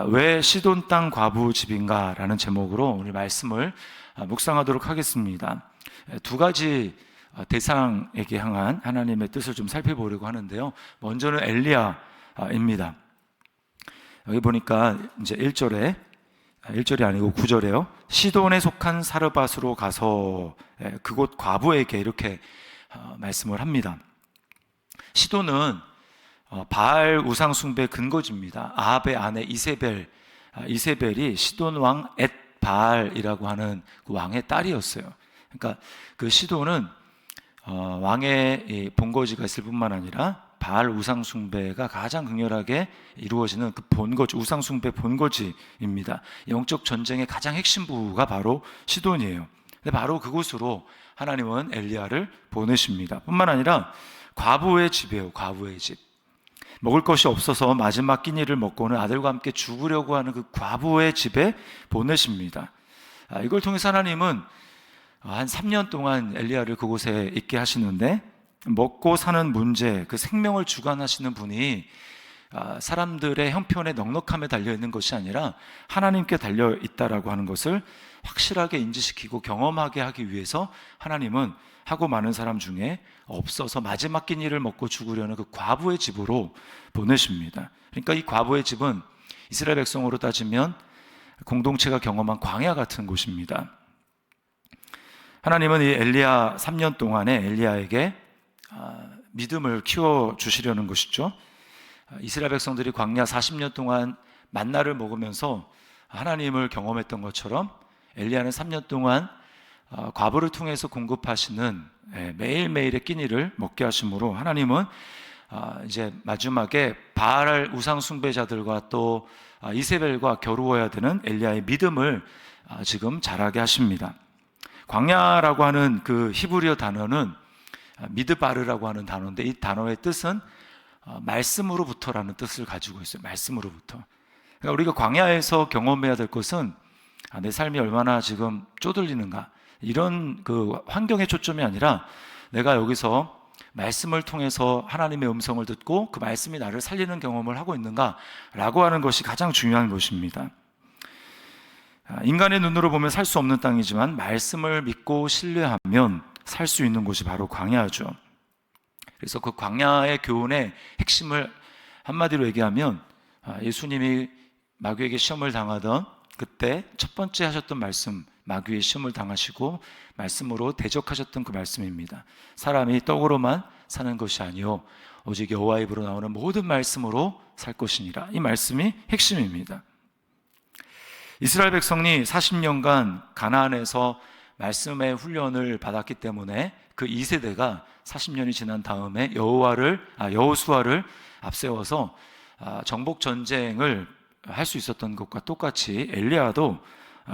왜 시돈 땅 과부 집인가? 라는 제목으로 오늘 말씀을 묵상하도록 하겠습니다. 두 가지 대상에게 향한 하나님의 뜻을 좀 살펴보려고 하는데요. 먼저는 엘리야입니다. 여기 보니까 이제 1절이 아니고 9절에요. 시돈에 속한 사르밧으로 가서 그곳 과부에게 이렇게 말씀을 합니다. 시돈은 바알 우상 숭배 근거지입니다. 아합의 아내 이세벨이 시돈 왕 엣바알이라고 하는 그 왕의 딸이었어요. 그러니까 그 시돈은 왕의 본거지가 있을 뿐만 아니라 바알 우상 숭배가 가장 극렬하게 이루어지는 그 본거지, 우상 숭배 본거지입니다. 영적 전쟁의 가장 핵심부가 바로 시돈이에요. 근데 바로 그곳으로 하나님은 엘리야를 보내십니다. 뿐만 아니라 과부의 집이에요. 과부의 집. 먹을 것이 없어서 마지막 끼니를 먹고는 아들과 함께 죽으려고 하는 그 과부의 집에 보내십니다. 이걸 통해서 하나님은 한 3년 동안 엘리야를 그곳에 있게 하시는데, 먹고 사는 문제, 그 생명을 주관하시는 분이 사람들의 형편의 넉넉함에 달려있는 것이 아니라 하나님께 달려있다라고 하는 것을 확실하게 인지시키고 경험하게 하기 위해서 하나님은 하고 많은 사람 중에 없어서 마지막 끼니를 먹고 죽으려는 그 과부의 집으로 보내십니다. 그러니까 이 과부의 집은 이스라엘 백성으로 따지면 공동체가 경험한 광야 같은 곳입니다. 하나님은 이 엘리야 3년 동안에 엘리야에게 믿음을 키워주시려는 것이죠. 이스라엘 백성들이 광야 40년 동안 만나를 먹으면서 하나님을 경험했던 것처럼 엘리야는 3년 동안 과부를 통해서 공급하시는 매일매일의 끼니를 먹게 하심으로 하나님은 이제 마지막에 바알 우상 숭배자들과 또 이세벨과 겨루어야 되는 엘리야의 믿음을 지금 자라게 하십니다. 광야라고 하는 그 히브리어 단어는 미드바르라고 하는 단어인데, 이 단어의 뜻은 말씀으로부터라는 뜻을 가지고 있어요. 말씀으로부터. 그러니까 우리가 광야에서 경험해야 될 것은 내 삶이 얼마나 지금 쪼들리는가, 이런 그 환경에 초점이 아니라 내가 여기서 말씀을 통해서 하나님의 음성을 듣고 그 말씀이 나를 살리는 경험을 하고 있는가라고 하는 것이 가장 중요한 것입니다. 인간의 눈으로 보면 살 수 없는 땅이지만 말씀을 믿고 신뢰하면 살 수 있는 곳이 바로 광야죠. 그래서 그 광야의 교훈의 핵심을 한마디로 얘기하면 예수님이 마귀에게 시험을 당하던 그때 첫 번째 하셨던 말씀, 마귀의 시험을 당하시고 말씀으로 대적하셨던 그 말씀입니다. 사람이 떡으로만 사는 것이 아니요 오직 여호와의 입으로 나오는 모든 말씀으로 살 것이니라. 이 말씀이 핵심입니다. 이스라엘 백성이 40년간 가나안에서 말씀의 훈련을 받았기 때문에 그 2세대가 40년이 지난 다음에 여호수아를 앞세워서 정복 전쟁을 할 수 있었던 것과 똑같이 엘리야도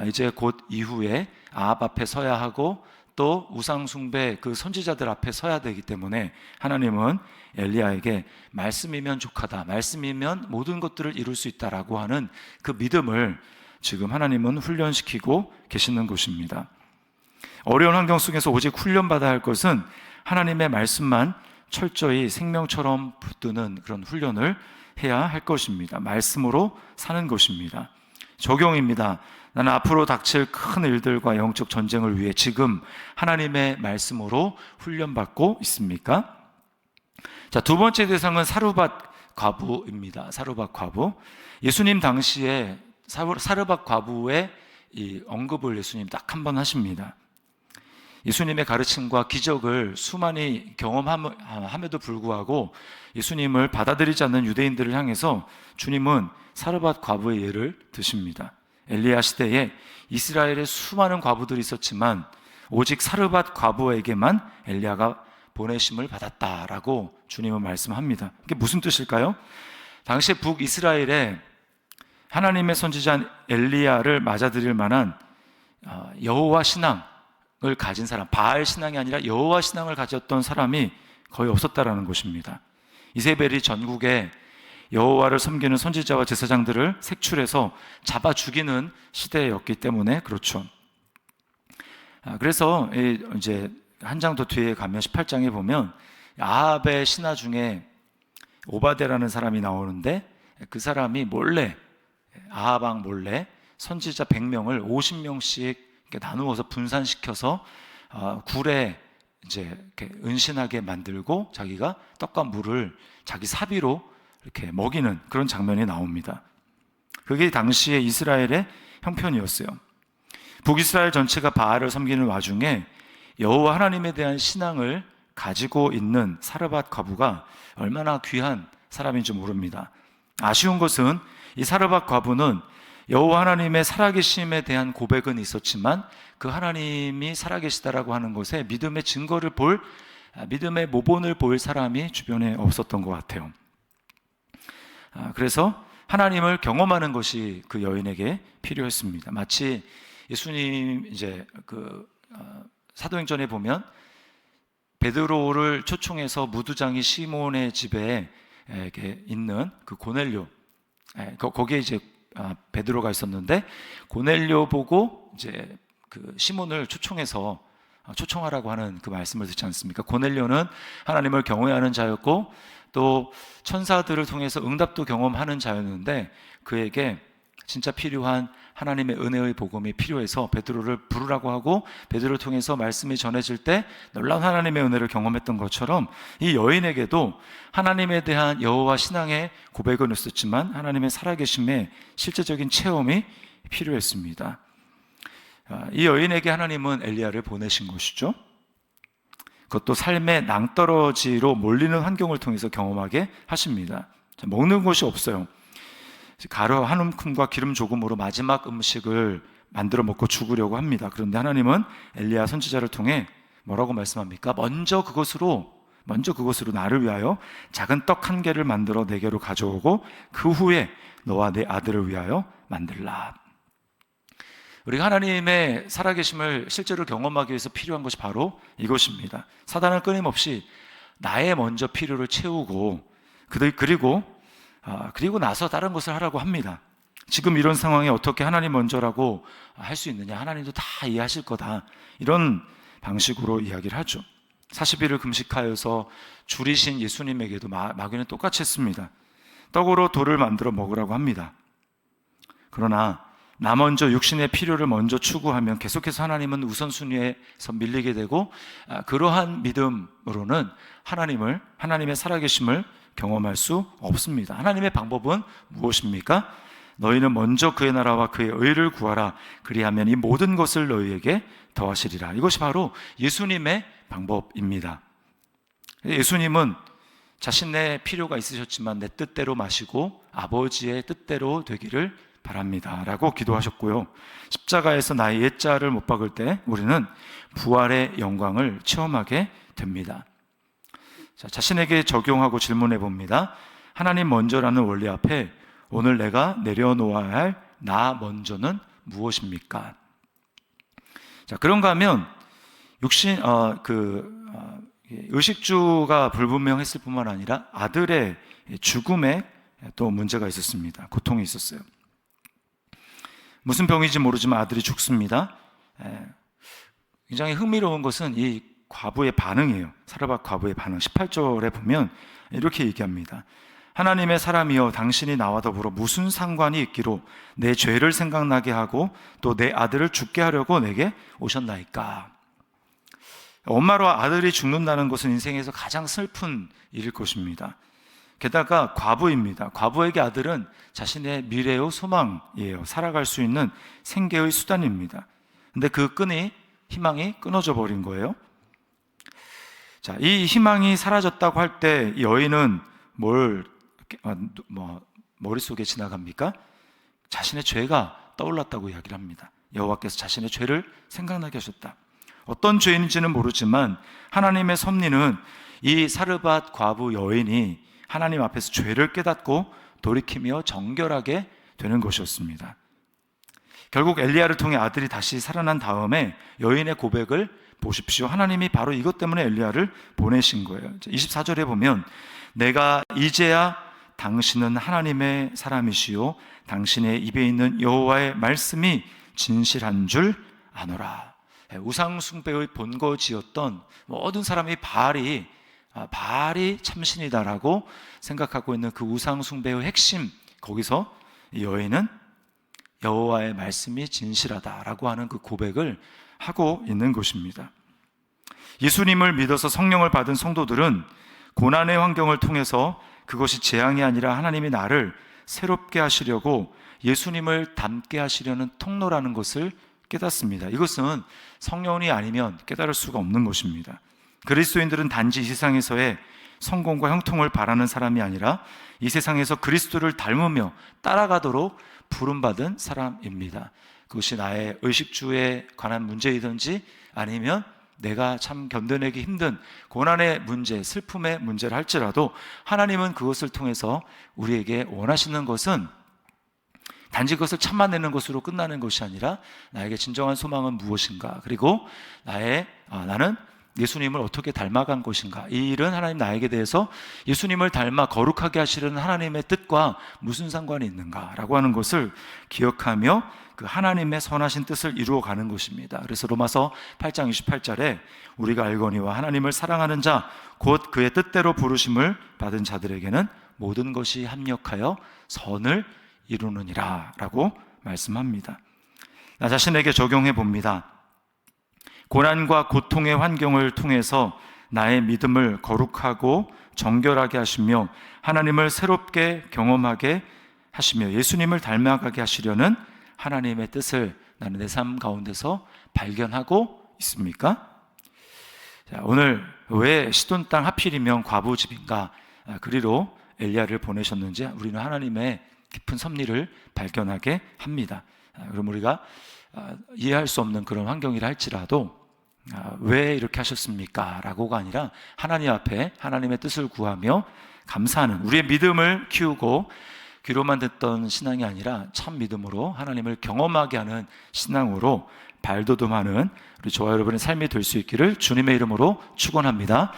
이제 곧 이후에 아합 앞에 서야 하고 또 우상 숭배 그 선지자들 앞에 서야 되기 때문에 하나님은 엘리야에게 말씀이면 족하다, 말씀이면 모든 것들을 이룰 수 있다라고 하는 그 믿음을 지금 하나님은 훈련시키고 계시는 것입니다. 어려운 환경 속에서 오직 훈련받아야 할 것은 하나님의 말씀만 철저히 생명처럼 붙드는 그런 훈련을 해야 할 것입니다. 말씀으로 사는 것입니다. 적용입니다. 나는 앞으로 닥칠 큰 일들과 영적 전쟁을 위해 지금 하나님의 말씀으로 훈련받고 있습니까? 자, 두 번째 대상은 사르밧 과부입니다. 사르밧 과부. 예수님 당시에 사르밧 과부의 이 언급을 예수님 딱 한 번 하십니다. 예수님의 가르침과 기적을 수많이 경험함에도 불구하고 예수님을 받아들이지 않는 유대인들을 향해서 주님은 사르밧 과부의 예를 드십니다. 엘리야 시대에 이스라엘에 수많은 과부들이 있었지만 오직 사르밧 과부에게만 엘리야가 보내심을 받았다라고 주님은 말씀합니다. 이게 무슨 뜻일까요? 당시 북이스라엘에 하나님의 선지자 엘리야를 맞아들일 만한 여호와 신앙을 가진 사람, 바알 신앙이 아니라 여호와 신앙을 가졌던 사람이 거의 없었다라는 것입니다. 이세벨이 전국에 여호와를 섬기는 선지자와 제사장들을 색출해서 잡아 죽이는 시대였기 때문에 그렇죠. 그래서 이제 한 장 더 뒤에 가면 18장에 보면 아합의 신하 중에 오바데라는 사람이 나오는데 그 사람이 몰래 아합 왕 몰래 선지자 100명을 50명씩 나누어서 분산시켜서 굴에 이제 이렇게 은신하게 만들고 자기가 떡과 물을 자기 사비로 이렇게 먹이는 그런 장면이 나옵니다. 그게 당시의 이스라엘의 형편이었어요. 북이스라엘 전체가 바알을 섬기는 와중에 여호와 하나님에 대한 신앙을 가지고 있는 사르밧 과부가 얼마나 귀한 사람인지 모릅니다. 아쉬운 것은 이 사르밧 과부는 여호와 하나님의 살아계심에 대한 고백은 있었지만 그 하나님이 살아계시다라고 하는 것에 믿음의 증거를 볼, 믿음의 모본을 보일 사람이 주변에 없었던 것 같아요. 그래서 하나님을 경험하는 것이 그 여인에게 필요했습니다. 마치 예수님 이제 사도행전에 보면 베드로를 초청해서 무두장이 시몬의 집에 있는 그 고넬료, 거기에 이제 베드로가 있었는데 고넬료 보고 이제 그 시몬을 초청해서 초청하라고 하는 그 말씀을 듣지 않습니까? 고넬료는 하나님을 경외하는 자였고 또 천사들을 통해서 응답도 경험하는 자였는데 그에게 진짜 필요한 하나님의 은혜의 복음이 필요해서 베드로를 부르라고 하고 베드로를 통해서 말씀이 전해질 때 놀라운 하나님의 은혜를 경험했던 것처럼 이 여인에게도 하나님에 대한 여호와 신앙의 고백은 있었지만 하나님의 살아계심의 실제적인 체험이 필요했습니다. 이 여인에게 하나님은 엘리야를 보내신 것이죠. 그것도 삶의 낭떠러지로 몰리는 환경을 통해서 경험하게 하십니다. 먹는 것이 없어요. 가루 한 움큼과 기름 조금으로 마지막 음식을 만들어 먹고 죽으려고 합니다. 그런데 하나님은 엘리야 선지자를 통해 뭐라고 말씀합니까? 먼저 그것으로 나를 위하여 작은 떡 한 개를 만들어 내게로 가져오고 그 후에 너와 내 아들을 위하여 만들라. 우리가 하나님의 살아계심을 실제로 경험하기 위해서 필요한 것이 바로 이것입니다. 사단은 끊임없이 나의 먼저 필요를 채우고 그리고 나서 다른 것을 하라고 합니다. 지금 이런 상황에 어떻게 하나님 먼저라고 할 수 있느냐? 하나님도 다 이해하실 거다. 이런 방식으로 이야기를 하죠. 40일을 금식하여서 줄이신 예수님에게도 마귀는 똑같이 했습니다. 떡으로 돌을 만들어 먹으라고 합니다. 그러나 나 먼저 육신의 필요를 먼저 추구하면 계속해서 하나님은 우선순위에서 밀리게 되고 그러한 믿음으로는 하나님의 살아계심을 경험할 수 없습니다. 하나님의 방법은 무엇입니까? 너희는 먼저 그의 나라와 그의 의를 구하라. 그리하면 이 모든 것을 너희에게 더하시리라. 이것이 바로 예수님의 방법입니다. 예수님은 자신의 필요가 있으셨지만 내 뜻대로 마시고 아버지의 뜻대로 되기를 바랍니다 라고 기도하셨고요. 십자가에서 나의 옛자를 못 박을 때 우리는 부활의 영광을 체험하게 됩니다. 자신에게 적용하고 질문해 봅니다. 하나님 먼저라는 원리 앞에 오늘 내가 내려놓아야 할 나 먼저는 무엇입니까? 그런가 하면 의식주가 불분명했을 뿐만 아니라 아들의 죽음에 또 문제가 있었습니다. 고통이 있었어요. 무슨 병인지 모르지만 아들이 죽습니다. 굉장히 흥미로운 것은 이 과부의 반응이에요. 사르밧 과부의 반응. 18절에 보면 이렇게 얘기합니다. 하나님의 사람이여 당신이 나와 더불어 무슨 상관이 있기로 내 죄를 생각나게 하고 또 내 아들을 죽게 하려고 내게 오셨나이까. 엄마로 아들이 죽는다는 것은 인생에서 가장 슬픈 일일 것입니다. 게다가 과부입니다. 과부에게 아들은 자신의 미래의 소망이에요. 살아갈 수 있는 생계의 수단입니다. 근데 그 희망이 끊어져 버린 거예요. 이 희망이 사라졌다고 할 때 여인은 머릿속에 지나갑니까? 자신의 죄가 떠올랐다고 이야기를 합니다. 여호와께서 자신의 죄를 생각나게 하셨다. 어떤 죄인지는 모르지만 하나님의 섭리는 이 사르밧 과부 여인이 하나님 앞에서 죄를 깨닫고 돌이키며 정결하게 되는 것이었습니다. 결국 엘리야를 통해 아들이 다시 살아난 다음에 여인의 고백을 보십시오. 하나님이 바로 이것 때문에 엘리야를 보내신 거예요. 24절에 보면 내가 이제야 당신은 하나님의 사람이시요 당신의 입에 있는 여호와의 말씀이 진실한 줄 아노라. 우상 숭배의 본거지였던 모든 사람이 바알이 참신이다라고 생각하고 있는 그 우상 숭배의 핵심, 거기서 이 여인은 여호와의 말씀이 진실하다라고 하는 그 고백을 하고 있는 것입니다. 예수님을 믿어서 성령을 받은 성도들은 고난의 환경을 통해서 그것이 재앙이 아니라 하나님이 나를 새롭게 하시려고 예수님을 닮게 하시려는 통로라는 것을 깨닫습니다. 이것은 성령이 아니면 깨달을 수가 없는 것입니다. 그리스도인들은 단지 이 세상에서의 성공과 형통을 바라는 사람이 아니라 이 세상에서 그리스도를 닮으며 따라가도록 부름받은 사람입니다. 그것이 나의 의식주에 관한 문제이든지 아니면 내가 참 견뎌내기 힘든 고난의 문제, 슬픔의 문제를 할지라도 하나님은 그것을 통해서 우리에게 원하시는 것은 단지 그것을 참아내는 것으로 끝나는 것이 아니라 나에게 진정한 소망은 무엇인가, 그리고 나는 예수님을 어떻게 닮아간 것인가, 이 일은 하나님 나에게 대해서 예수님을 닮아 거룩하게 하시려는 하나님의 뜻과 무슨 상관이 있는가 라고 하는 것을 기억하며 그 하나님의 선하신 뜻을 이루어가는 것입니다. 그래서 로마서 8장 28절에 우리가 알거니와 하나님을 사랑하는 자 곧 그의 뜻대로 부르심을 받은 자들에게는 모든 것이 합력하여 선을 이루느니라 라고 말씀합니다. 나 자신에게 적용해 봅니다. 고난과 고통의 환경을 통해서 나의 믿음을 거룩하고 정결하게 하시며 하나님을 새롭게 경험하게 하시며 예수님을 닮아가게 하시려는 하나님의 뜻을 나는 내 삶 가운데서 발견하고 있습니까? 자, 오늘 왜 시돈 땅 하필이면 과부집인가 그리로 엘리야를 보내셨는지 우리는 하나님의 깊은 섭리를 발견하게 합니다. 그럼 우리가 이해할 수 없는 그런 환경이라 할지라도 왜 이렇게 하셨습니까? 라고가 아니라 하나님 앞에 하나님의 뜻을 구하며 감사하는 우리의 믿음을 키우고 귀로만 듣던 신앙이 아니라 참 믿음으로 하나님을 경험하게 하는 신앙으로 발돋움하는 우리 저와 여러분의 삶이 될 수 있기를 주님의 이름으로 축원합니다.